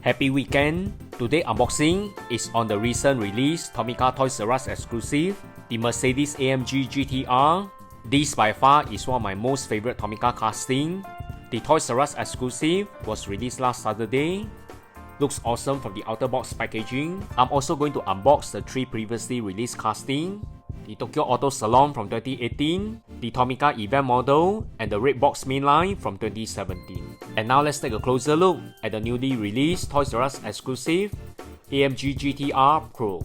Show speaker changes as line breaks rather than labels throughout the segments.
Happy weekend! Today unboxing is on the recent release Tomica Toyz exclusive, the Mercedes AMG GT R. This by far is one of my most favorite Tomica casting. The Toyz exclusive was released last Saturday. Looks awesome from the outer box packaging. I'm also going to unbox the 3 previously released casting. The Tokyo Auto Salon from 2018, the Tomica event model, and the red box mainline from 2017. And now let's take a closer look at the newly released Toyz exclusive AMG GT R Pro.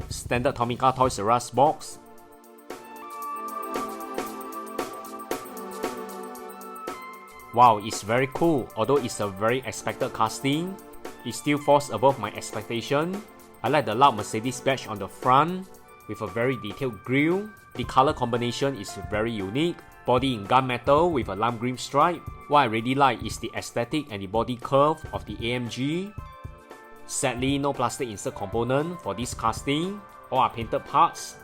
Standard Tomica Toyz box. Wow, it's very cool. Although it's a very expected casting, it still falls above my expectation. I like the loud Mercedes badge on the front with a very detailed grille. The color combination is very unique. Body in gunmetal with a lime green stripe. What I really like is the aesthetic and the body curve of the AMG. Sadly, no plastic insert component for this casting. All are painted parts.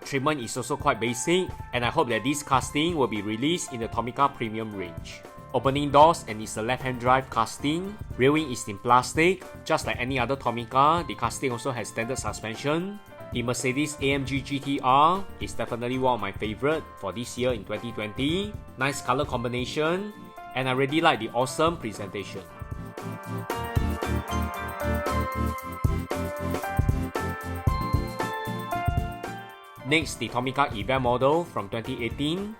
Treatment is also quite basic, and I hope that this casting will be released in the Tomica premium range. Opening doors, and it's a left-hand drive casting. Rear wing is in plastic. Just like any other Tomica, the casting also has standard suspension. The Mercedes AMG GT R is definitely one of my favorite for this year in 2020. Nice color combination, and I really like the awesome presentation. Next, the Tomica event model from 2018.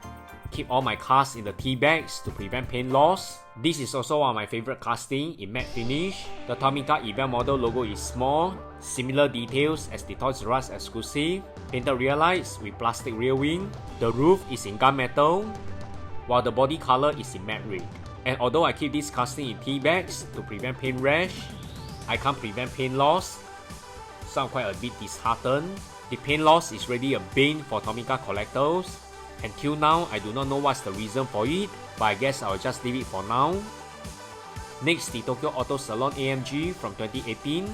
Keep all my cars in the tea bags to prevent paint loss. This is also one of my favorite casting in matte finish. The Tomica event model logo is small, similar details as the Toyz exclusive. Painted rear lights with plastic rear wing. The roof is in gunmetal, while the body color is in matte red. And although I keep this casting in tea bags to prevent paint rash, I can't prevent paint loss, so I'm quite a bit disheartened. The paint loss is really a bane for Tomica collectors. Until now, I do not know what's the reason for it, but I guess I'll just leave it for now. Next, the Tokyo Auto Salon AMG from 2018.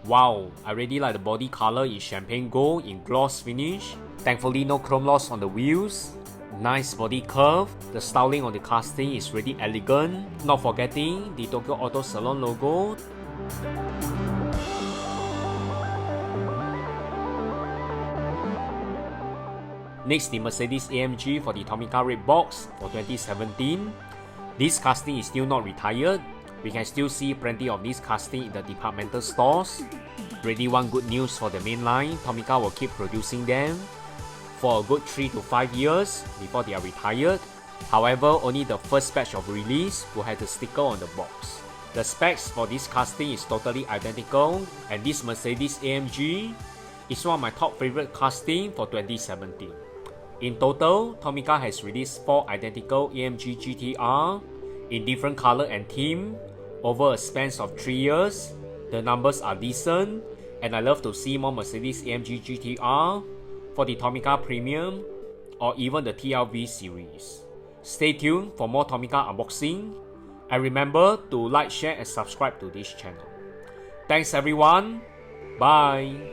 Wow, I really like the body color in champagne gold in gloss finish. Thankfully, no chrome loss on the wheels. Nice body curve. The styling on the casting is really elegant. Not forgetting the Tokyo Auto Salon logo. Next, the Mercedes AMG for the Tomica red box for 2017. This casting is still not retired. We can still see plenty of this casting in the departmental stores. Really one good news for the main line, Tomica will keep producing them for a good 3 to 5 years before they are retired. However, only the first batch of release will have the sticker on the box. The specs for this casting is totally identical, and this Mercedes AMG is one of my top favorite casting for 2017. In total, Tomica has released 4 identical AMG GT R in different color and theme over a span of 3 years. The numbers are decent, and I love to see more Mercedes AMG GT R for the Tomica Premium or even the TRU series. Stay tuned for more Tomica unboxing, and remember to like, share and subscribe to this channel. Thanks everyone, bye!